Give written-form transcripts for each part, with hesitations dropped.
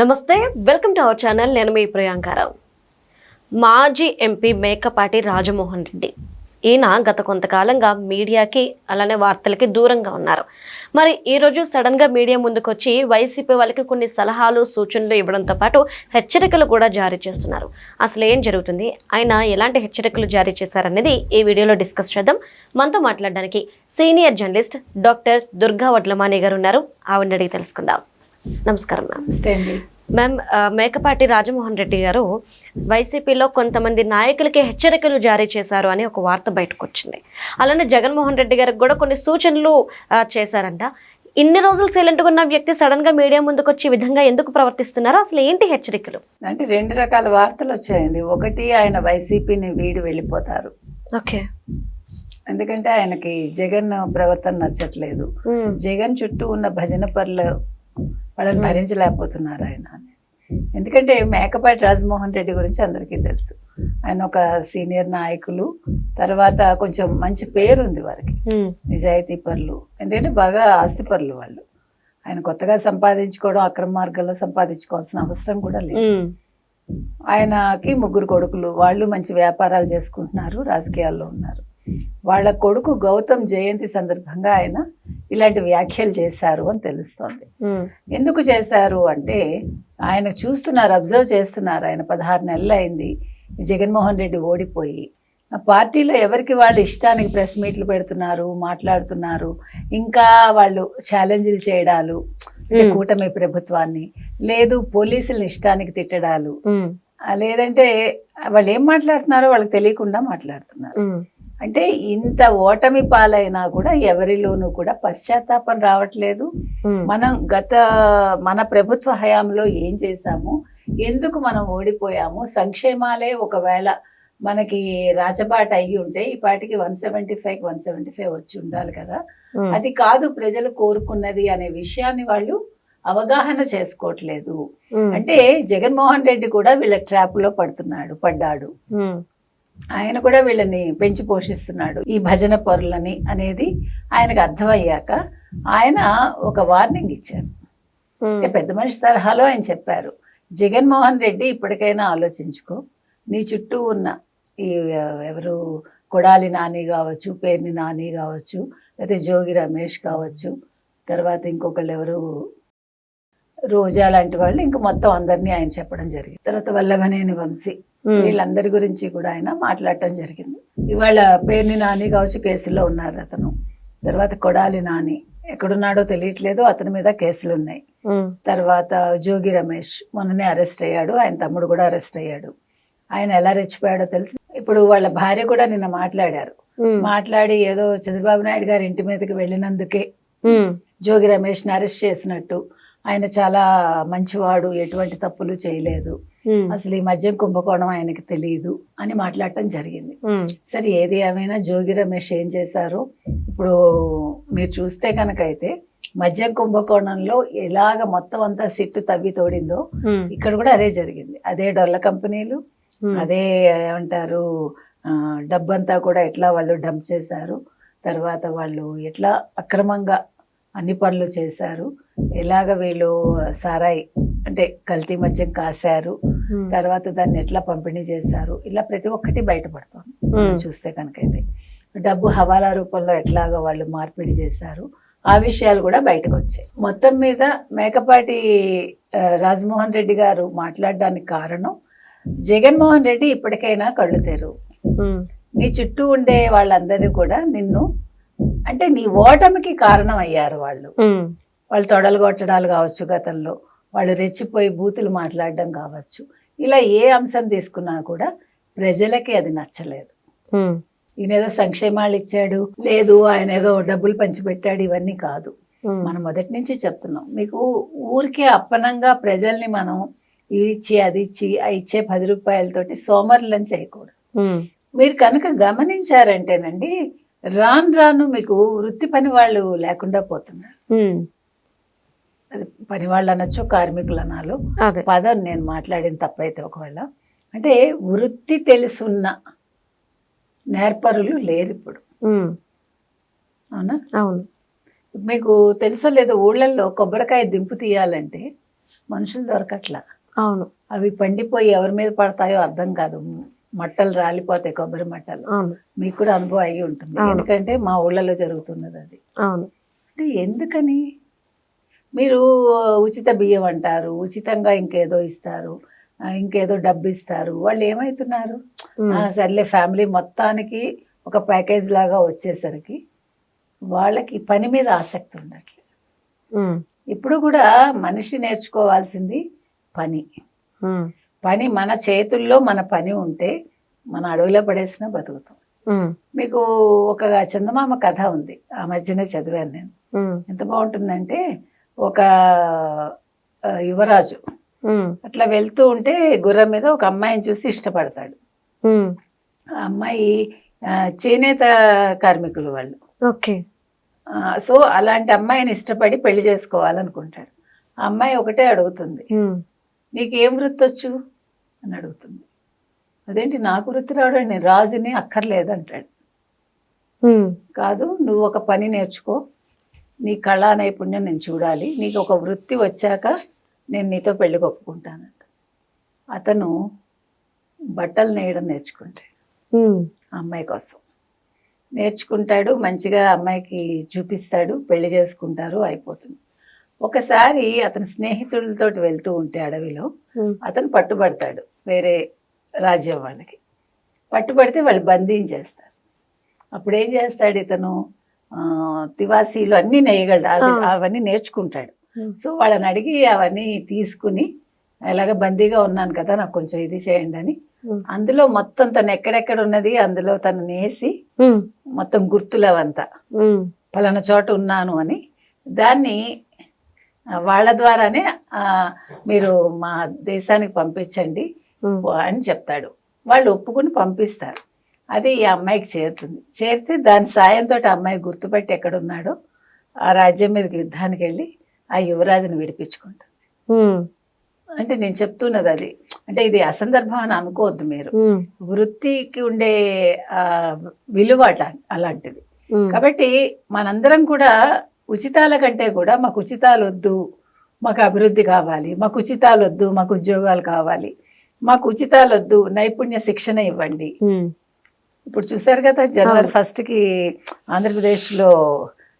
నమస్తే, welcome to our channel. నేను మీ ప్రియాంకారావు. మాజీ ఎంపీ మేకపాటి రాజమోహన్ రెడ్డి ఈయన గత కొంతకాలంగా మీడియాకి అలానే వార్తలకి దూరంగా ఉన్నారు. మరి ఈరోజు సడన్గా మీడియా ముందుకొచ్చి వైసీపీ వాళ్ళకి కొన్ని సలహాలు సూచనలు ఇవ్వడంతో పాటు హెచ్చరికలు కూడా జారీ చేస్తున్నారు. అసలు ఏం జరుగుతుంది, ఆయన ఎలాంటి హెచ్చరికలు జారీ చేశారనేది ఈ వీడియోలో డిస్కస్ చేద్దాం. మనతో మాట్లాడడానికి senior journalist doctor Durga Vadlamani గారు ఉన్నారు. ఆవిడని అడిగి తెలుసుకుందాం. నమస్కారం మ్యామ్. మ్యామ్, మేకపాటి రాజమోహన్ రెడ్డి గారు వైసీపీలో కొంతమంది నాయకులకి హెచ్చరికలు జారీ చేశారు అని ఒక వార్త బయటకు వచ్చింది. అలానే జగన్మోహన్ రెడ్డి గారికి కూడా కొన్ని సూచనలు చేశారంట. ఇన్ని రోజులు సైలెంట్గా ఉన్న వ్యక్తి సడన్ గా మీడియా ముందుకు వచ్చి విధంగా ఎందుకు ప్రవర్తిస్తున్నారు? అసలు ఏంటి హెచ్చరికలు? అంటే రెండు రకాల వార్తలు వచ్చాయండి. ఒకటి, ఆయన వైసీపీని వీడి వెళ్ళిపోతారు. ఓకే. ఎందుకంటే ఆయనకి జగన్ ప్రవర్తన నచ్చట్లేదు. జగన్ చుట్టూ ఉన్న భజన పరులు వాళ్ళని భరించలేకపోతున్నారు ఆయన. ఎందుకంటే మేకపాటి రాజమోహన్ రెడ్డి గురించి అందరికీ తెలుసు. ఆయన ఒక సీనియర్ నాయకులు, తర్వాత కొంచెం మంచి పేరుంది వారికి, నిజాయితీ పరులు. ఎందుకంటే బాగా ఆస్తి పరులు వాళ్ళు. ఆయన కొత్తగా సంపాదించుకోవడం, అక్రమ మార్గాల్లో సంపాదించుకోవాల్సిన అవసరం కూడా లేదు. ఆయనకి 3 కొడుకులు, వాళ్ళు మంచి వ్యాపారాలు చేసుకుంటున్నారు, రాజకీయాల్లో ఉన్నారు. వాళ్ళ కొడుకు గౌతమ్ జయంతి సందర్భంగా ఆయన ఇలాంటి వ్యాఖ్యలు చేశారు అని తెలుస్తోంది. ఎందుకు చేశారు అంటే, ఆయన చూస్తున్నారు, అబ్జర్వ్ చేస్తున్నారు. ఆయన 16 నెలలు అయింది జగన్మోహన్ రెడ్డి ఓడిపోయి. ఆ పార్టీలో ఎవరికి వాళ్ళు ఇష్టానికి ప్రెస్ మీట్లు పెడుతున్నారు, మాట్లాడుతున్నారు. ఇంకా వాళ్ళు ఛాలెంజ్లు చేయడాలు, కూటమి ప్రభుత్వాన్ని, లేదు పోలీసులను ఇష్టానికి తిట్టడాలు, లేదంటే వాళ్ళు ఏం మాట్లాడుతున్నారో వాళ్ళకి తెలియకుండా మాట్లాడుతున్నారు. అంటే ఇంత ఓటమి పాలైనా కూడా ఎవరిలోనూ కూడా పశ్చాత్తాపం రావట్లేదు. మనం మన ప్రభుత్వ హయాంలో ఏం చేశాము, ఎందుకు మనం ఓడిపోయాము, సంక్షేమాలే ఒకవేళ మనకి రాజబాట అయ్యి ఉంటే ఈ పాటికి 175 వచ్చి ఉండాలి కదా. అది కాదు ప్రజలు కోరుకున్నది అనే విషయాన్ని వాళ్ళు అవగాహన చేసుకోవట్లేదు. అంటే జగన్మోహన్ రెడ్డి కూడా వీళ్ళ ట్రాప్ లో పడ్డాడు. ఆయన కూడా వీళ్ళని పెంచి పోషిస్తున్నాడు, ఈ భజన పరులని అనేది ఆయనకు అర్థమయ్యాక ఆయన ఒక వార్నింగ్ ఇచ్చారు. పెద్ద మనిషి తరహాలో ఆయన చెప్పారు, జగన్మోహన్ రెడ్డి ఇప్పటికైనా ఆలోచించుకో. నీ చుట్టూ ఉన్న ఈ ఎవరు కొడాలి నాని కావచ్చు, పేర్ని నాని కావచ్చు, లేకపోతే జోగి రమేష్ కావచ్చు, తర్వాత ఇంకొకళ్ళు ఎవరు రోజా లాంటి వాళ్ళు, ఇంకా మొత్తం అందరినీ ఆయన చెప్పడం జరిగింది. తర్వాత వల్లభనేని వంశీ, వీళ్ళందరి గురించి కూడా ఆయన మాట్లాడటం జరిగింది. ఇవాళ పేర్ని నాని కావచ్చు కేసులో ఉన్నారు అతను. తర్వాత కొడాలి నాని ఎక్కడున్నాడో తెలియట్లేదు, అతని మీద కేసులు ఉన్నాయి. తర్వాత జోగి రమేష్ మొన్ననే అరెస్ట్ అయ్యాడు, ఆయన తమ్ముడు కూడా అరెస్ట్ అయ్యాడు. ఆయన ఎలా రెచ్చిపోయాడో తెలుసు. ఇప్పుడు వాళ్ళ భార్య కూడా నిన్న మాట్లాడి ఏదో చంద్రబాబు నాయుడు గారి ఇంటి మీదకి వెళ్ళినందుకే జోగి రమేష్ని అరెస్ట్ చేసినట్టు, ఆయన చాలా మంచివాడు, ఎటువంటి తప్పులు చేయలేదు, అసలు ఈ మద్యం కుంభకోణం ఆయనకి తెలియదు అని మాట్లాడటం జరిగింది. సరే, ఏది ఏమైనా జోగి రమేష్ ఏం చేశారో ఇప్పుడు మీరు చూస్తే కనుక అయితే, మద్యం కుంభకోణంలో ఎలాగ మొత్తం అంతా సిట్టు తవ్వి తోడిందో ఇక్కడ కూడా అదే జరిగింది. అదే డొల్ల కంపెనీలు, అదే ఏమంటారు డబ్బంతా కూడా ఎట్లా వాళ్ళు డంప్ చేశారు, తర్వాత వాళ్ళు ఎట్లా అక్రమంగా అన్ని పనులు చేశారు, ఎలాగ వీళ్ళు సారాయి అంటే కల్తీ మద్యం కాశారు, తర్వాత దాన్ని ఎట్లా పంపిణీ చేశారు, ఇలా ప్రతి ఒక్కటి బయటపడుతుంది. చూస్తే కనుకైతే డబ్బు హవాలా రూపంలో ఎట్లాగా వాళ్ళు మార్పిడి చేశారు, ఆ విషయాలు కూడా బయటకు వచ్చాయి. మొత్తం మీద మేకపాటి రాజమోహన్ రెడ్డి గారు మాట్లాడడానికి కారణం, జగన్మోహన్ రెడ్డి ఇప్పటికైనా కళ్ళు తెరువు. నీ చుట్టూ ఉండే వాళ్ళందరూ కూడా నిన్ను అంటే నీ ఓటమికి కారణం అయ్యారు. వాళ్ళు తొడలు కొట్టడాలు కావచ్చు, గతంలో వాళ్ళు రెచ్చిపోయి బూతులు మాట్లాడడం కావచ్చు, ఇలా ఏ అంశం తీసుకున్నా కూడా ప్రజలకి అది నచ్చలేదు. ఈయన ఏదో సంక్షేమాలు ఇచ్చాడు, లేదు ఆయన ఏదో డబ్బులు పంచిపెట్టాడు, ఇవన్నీ కాదు. మనం మొదటి నుంచి చెప్తున్నాం మీకు, ఊరికే అప్పనంగా ప్రజల్ని మనం ఇది ఇచ్చి అది ఇచ్చి ఆ ఇచ్చే 10 రూపాయలతోటి సోమరులను చేయకూడదు. మీరు కనుక గమనించారంటేనండి, రాను మీకు వృత్తి పని వాళ్ళు లేకుండా పోతున్నారు. అది పని వాళ్ళు అనొచ్చు, కార్మికులు అనాలు, పదం నేను మాట్లాడిన తప్పైతే ఒకవేళ. అంటే వృత్తి తెలుసున్న నేర్పరులు లేరు ఇప్పుడు. అవునా? అవును. మీకు తెలుసో లేదో, ఊళ్ళల్లో కొబ్బరికాయ దింపు తీయాలంటే మనుషులు దొరకట్లా. అవును. అవి పండిపోయి ఎవరి మీద పడతాయో అర్థం కాదు, మట్టలు రాలిపోతాయి, కొబ్బరి మట్టలు. అవును. మీకు కూడా అనుభవం అయ్యి ఉంటుంది, అవును. ఎందుకంటే మా ఊళ్ళలో జరుగుతున్నది అది. అవును. అంటే ఎందుకని మీరు ఉచిత బియ్యం అంటారు, ఉచితంగా ఇంకేదో ఇస్తారు, ఇంకేదో డబ్బు ఇస్తారు, వాళ్ళు ఏమవుతున్నారు? సర్లే ఫ్యామిలీ మొత్తానికి ఒక ప్యాకేజ్ లాగా వచ్చేసరికి వాళ్ళకి పని మీద ఆసక్తి ఉండట్లేదు. ఇప్పుడు కూడా మనిషి నేర్చుకోవాల్సింది పని. పని మన చేతుల్లో మన పని ఉంటే మన అడవిలో పడేసినా బతుకుతాం. మీకు ఒక చందమామ కథ ఉంది, ఆ మధ్యనే చదివాను నేను. ఎంత బాగుంటుందంటే, ఒక యువరాజు అట్లా వెళ్తూ ఉంటే గుర్రం మీద ఒక అమ్మాయిని చూసి ఇష్టపడతాడు. ఆ అమ్మాయి చేనేత కార్మికులు వాళ్ళు. ఓకే. సో అలాంటి అమ్మాయిని ఇష్టపడి పెళ్లి చేసుకోవాలనుకుంటాడు. ఆ అమ్మాయి ఒకటే అడుగుతుంది, నీకు ఏం వృత్తి వచ్చు అని అడుగుతుంది. అదేంటి నాకు వృత్తి రావడం, నేను రాజుని, అక్కర్లేదంటాడు. కాదు, నువ్వు ఒక పని నేర్చుకో, నీ కళా నైపుణ్యం నేను చూడాలి, నీకు ఒక వృత్తి వచ్చాక నేను నీతో పెళ్లికి ఒప్పుకుంటానంట. అతను బట్టలు నేయడం నేర్చుకుంటాడు ఆ అమ్మాయి కోసం. నేర్చుకుంటాడు, మంచిగా అమ్మాయికి చూపిస్తాడు, పెళ్లి చేసుకుంటారు, అయిపోతుంది. ఒకసారి అతని స్నేహితులతో వెళ్తూ ఉంటే అడవిలో అతను పట్టుబడతాడు వేరే రాజ్యం వాళ్ళకి. పట్టుబడితే వాళ్ళు బంధించేస్తారు. అప్పుడు ఏం చేస్తాడు ఇతను, తివాసీలు అన్నీ నేయగలడు, అవన్నీ నేర్చుకుంటాడు. సో వాళ్ళని అడిగి అవన్నీ తీసుకుని, ఎలాగ బందీగా ఉన్నాను కదా, నాకు కొంచెం ఇది చేయండి అని, అందులో మొత్తం తను ఎక్కడెక్కడ ఉన్నది అందులో తను నేసి మొత్తం గుర్తులు అవంతా పలానా చోట ఉన్నాను అని, దాన్ని వాళ్ళ ద్వారానే మీరు మా దేశానికి పంపించండి అని చెప్తాడు. వాళ్ళు ఒప్పుకుని పంపిస్తారు. అది ఈ అమ్మాయికి చేరుతుంది. చేరితే దాని సాయంతో అమ్మాయి గుర్తుపట్టి ఎక్కడున్నాడో ఆ రాజ్యం మీదకి యుద్ధానికి వెళ్ళి ఆ యువరాజుని విడిపించుకుంటుంది. అంటే నేను చెప్తున్నది అది. అంటే ఇది అసందర్భం అని అనుకోవద్దు మీరు, వృత్తికి ఉండే విలువ అలాంటిది. కాబట్టి మనందరం కూడా ఉచితాల కంటే కూడా, మాకు ఉచితాలు వద్దు, మాకు అభివృద్ధి కావాలి, మాకు ఉచితాలు వద్దు, మాకు ఉద్యోగాలు కావాలి, మాకు ఉచితాలు వద్దు, నైపుణ్య శిక్షణ ఇవ్వండి. ఇప్పుడు చూసారు కదా, జనవరి 1కి ఆంధ్రప్రదేశ్లో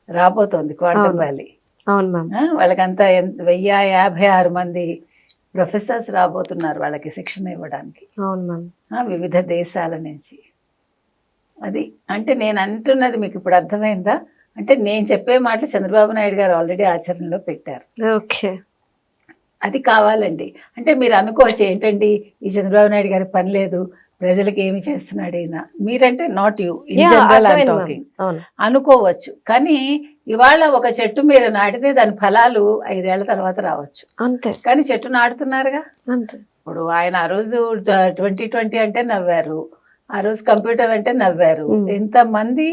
రాబోతోంది క్వాంటమ్ వ్యాలీ. వాళ్ళకంతా 1056 మంది ప్రొఫెసర్స్ రాబోతున్నారు వాళ్ళకి శిక్షణ ఇవ్వడానికి, వివిధ దేశాల నుంచి. అది అంటే నేను అంటున్నది మీకు ఇప్పుడు అర్థమైందా? అంటే నేను చెప్పే మాటలు చంద్రబాబు నాయుడు గారు ఆల్రెడీ ఆచరణలో పెట్టారు. ఓకే, అది కావాలండి. అంటే మీరు అనుకోవచ్చు, ఏంటండి ఈ చంద్రబాబు నాయుడు గారి పని లేదు, ప్రజలకు ఏమి చేస్తున్నాడు ఈయన, మీరంటే not you, in general I'm talking అనుకోవచ్చు. కానీ ఇవాళ ఒక చెట్టు మీరు నాటితే దాని ఫలాలు 5 ఏళ్ల తర్వాత రావచ్చు, అంతే. కానీ చెట్టు నాటుతున్నారుగా, అంతే. ఇప్పుడు ఆయన ఆ రోజు 2020 అంటే నవ్వారు, ఆ రోజు కంప్యూటర్ అంటే నవ్వారు. ఎంతమంది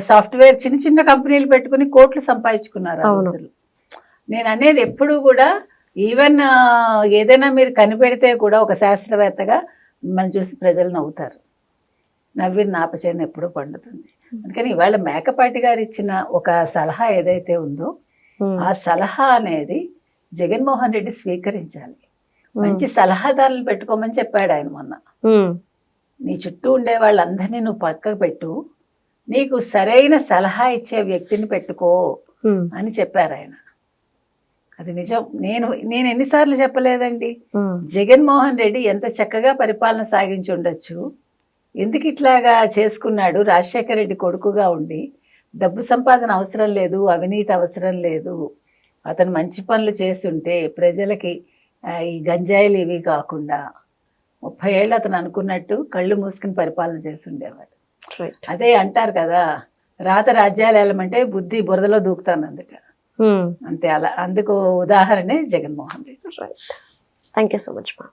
సాఫ్ట్వేర్ చిన్న చిన్న కంపెనీలు పెట్టుకుని కోట్లు సంపాదించుకున్నారు ఆ రోజులు. నేను అనేది ఎప్పుడు కూడా, ఈవెన్ ఏదైనా మీరు కనిపెడితే కూడా ఒక శాస్త్రవేత్తగా మిమ్మల్ని చూసి ప్రజలు నవ్వుతారు. నవ్విన నాపచేన ఎప్పుడూ పండుతుంది. అందుకని ఇవాళ మేకపాటి గారు ఇచ్చిన ఒక సలహా ఏదైతే ఉందో, ఆ సలహా అనేది జగన్మోహన్ రెడ్డి స్వీకరించాలి. మంచి సలహాదారులు పెట్టుకోమని చెప్పాడు ఆయన మొన్న. నీ చుట్టూ ఉండే వాళ్ళందరినీ నువ్వు పక్కకు పెట్టు, నీకు సరైన సలహా ఇచ్చే వ్యక్తిని పెట్టుకో అని చెప్పారు ఆయన. అది నిజం. నేను ఎన్నిసార్లు చెప్పలేదండి, జగన్మోహన్ రెడ్డి ఎంత చక్కగా పరిపాలన సాగించి ఉండొచ్చు, ఎందుకు ఇట్లాగా చేసుకున్నాడు? రాజశేఖర రెడ్డి కొడుకుగా ఉండి డబ్బు సంపాదన అవసరం లేదు, అవినీతి అవసరం లేదు, అతను మంచి పనులు చేసి ఉంటే ప్రజలకి ఈ గంజాయిలు ఇవి కాకుండా 30 ఏళ్ళు అతను అనుకున్నట్టు కళ్ళు మూసుకుని పరిపాలన చేసి ఉండేవాడు. అదే అంటారు కదా, రాత రాజ్యాలు వెళ్ళమంటే బుద్ధి బురదలో దూకుతాను అందుట, అంతే. అలా అందుకు ఉదాహరణే Jaganmohan Reddy. Right. Thank you so much మా.